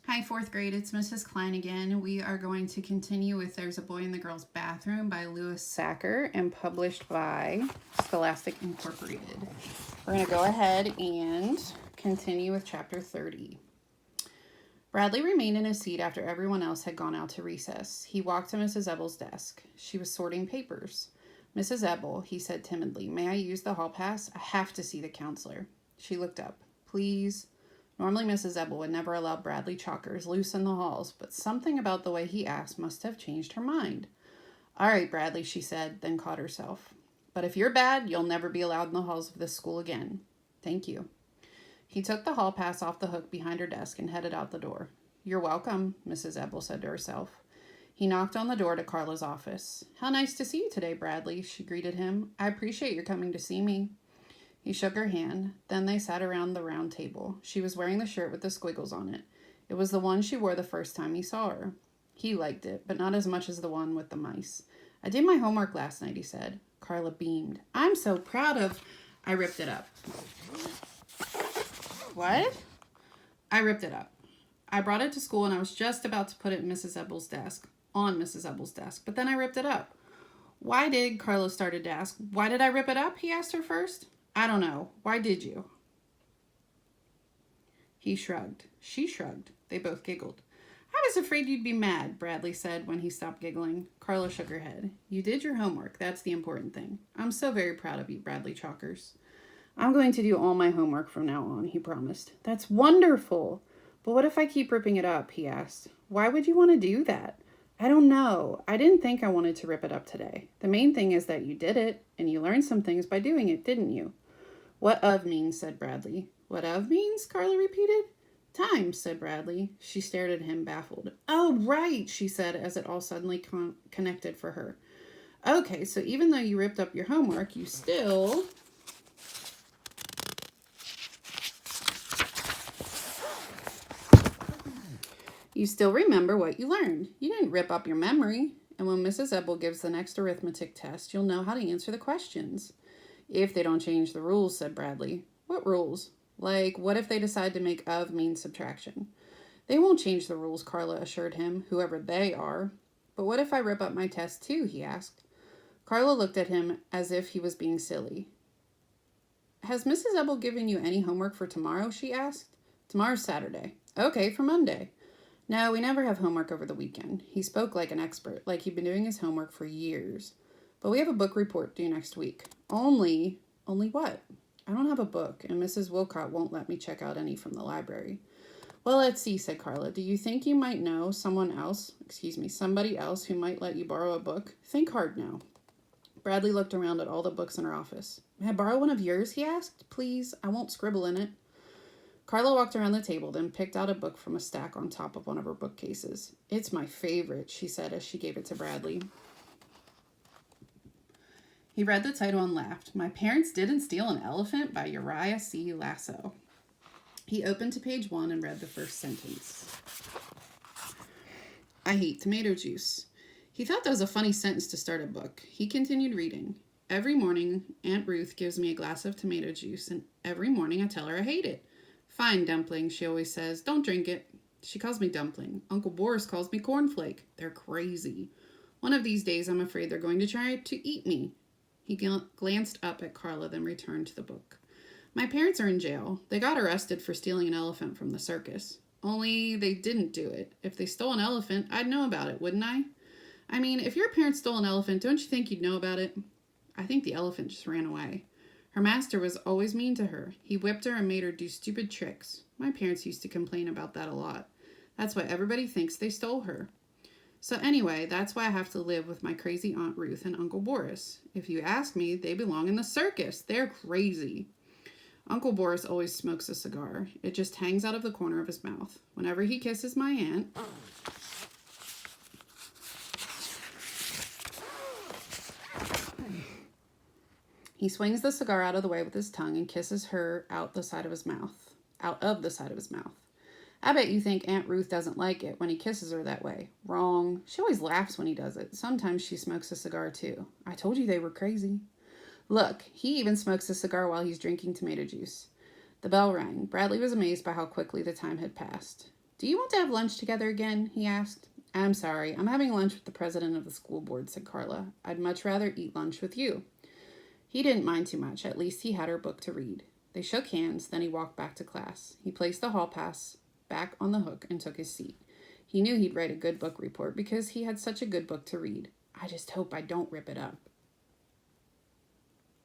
Hi, fourth grade. It's Mrs. Klein again. We are going to continue with There's a Boy in the Girl's Bathroom by Louis Sachar and published by Scholastic Incorporated. We're going to go ahead and continue with chapter 30. Bradley remained in his seat after everyone else had gone out to recess. He walked to Mrs. Ebble's desk. She was sorting papers. Mrs. Ebble, he said timidly, may I use the hall pass? I have to see the counselor. She looked up. Please. Normally, Mrs. Ebble would never allow Bradley Chalkers loose in the halls, but something about the way he asked must have changed her mind. All right, Bradley, she said, then caught herself. But if you're bad, you'll never be allowed in the halls of this school again. Thank you. He took the hall pass off the hook behind her desk and headed out the door. You're welcome, Mrs. Ebble said to herself. He knocked on the door to Carla's office. How nice to see you today, Bradley, she greeted him. I appreciate your coming to see me. He shook her hand. Then they sat around the round table. She was wearing the shirt with the squiggles on it. It was the one she wore the first time he saw her. He liked it, but not as much as the one with the mice. I did my homework last night, he said. Carla beamed. I'm so proud of... I ripped it up. What? I ripped it up. I brought it to school and I was just about to put it in Mrs. Ebble's desk, on Mrs. Ebble's desk, but then I ripped it up. Why did, Carla started to ask. Why did I rip it up? He asked her first. I don't know. Why did you? He shrugged. She shrugged. They both giggled. I was afraid you'd be mad, Bradley said when he stopped giggling. Carla shook her head. You did your homework. That's the important thing. I'm so very proud of you, Bradley Chalkers. I'm going to do all my homework from now on, he promised. That's wonderful. But what if I keep ripping it up, he asked. Why would you want to do that? I don't know. I didn't think I wanted to rip it up today. The main thing is that you did it, and you learned some things by doing it, didn't you? What of means, said Bradley. What of means? Carla repeated. Time, said Bradley. She stared at him, baffled. Oh, right, she said as it all suddenly connected for her. Okay, so even though you ripped up your homework, you still... You still remember what you learned. You didn't rip up your memory. And when Mrs. Ebble gives the next arithmetic test, you'll know how to answer the questions. If they don't change the rules, said Bradley. What rules? Like, what if they decide to make of mean subtraction? They won't change the rules, Carla assured him, whoever they are. But what if I rip up my test too, he asked. Carla looked at him as if he was being silly. Has Mrs. Ebble given you any homework for tomorrow, she asked. Tomorrow's Saturday. Okay, for Monday. No, we never have homework over the weekend. He spoke like an expert, like he'd been doing his homework for years. But we have a book report due next week. Only what? I don't have a book, and Mrs. Wilcott won't let me check out any from the library. Well, let's see, said Carla. Do you think you might know somebody else who might let you borrow a book? Think hard now. Bradley looked around at all the books in her office. May I borrow one of yours, he asked. Please, I won't scribble in it. Carla walked around the table, then picked out a book from a stack on top of one of her bookcases. It's my favorite, she said as she gave it to Bradley. He read the title and laughed. My Parents Didn't Steal an Elephant by Uriah C. Lasso. He opened to page 1 and read the first sentence. I hate tomato juice. He thought that was a funny sentence to start a book. He continued reading. Every morning, Aunt Ruth gives me a glass of tomato juice, and every morning I tell her I hate it. Fine, Dumpling, she always says. Don't drink it. She calls me Dumpling. Uncle Boris calls me Cornflake. They're crazy. One of these days, I'm afraid they're going to try to eat me. He glanced up at Carla, then returned to the book. My parents are in jail. They got arrested for stealing an elephant from the circus. Only they didn't do it. If they stole an elephant, I'd know about it, wouldn't I? I mean, if your parents stole an elephant, don't you think you'd know about it? I think the elephant just ran away. Her master was always mean to her. He whipped her and made her do stupid tricks. My parents used to complain about that a lot. That's why everybody thinks they stole her. So anyway, that's why I have to live with my crazy Aunt Ruth and Uncle Boris. If you ask me, they belong in the circus. They're crazy. Uncle Boris always smokes a cigar. It just hangs out of the corner of his mouth. Whenever he kisses my aunt... He swings the cigar out of the way with his tongue and kisses her out of the side of his mouth. I bet you think Aunt Ruth doesn't like it when he kisses her that way. Wrong. She always laughs when he does it. Sometimes she smokes a cigar too. I told you they were crazy. Look, he even smokes a cigar while he's drinking tomato juice. The bell rang. Bradley was amazed by how quickly the time had passed. Do you want to have lunch together again? He asked. I'm sorry, I'm having lunch with the president of the school board, said Carla. I'd much rather eat lunch with you. He didn't mind too much. At least he had her book to read. They shook hands, then he walked back to class. He placed the hall pass back on the hook and took his seat. He knew he'd write a good book report because he had such a good book to read. I just hope I don't rip it up.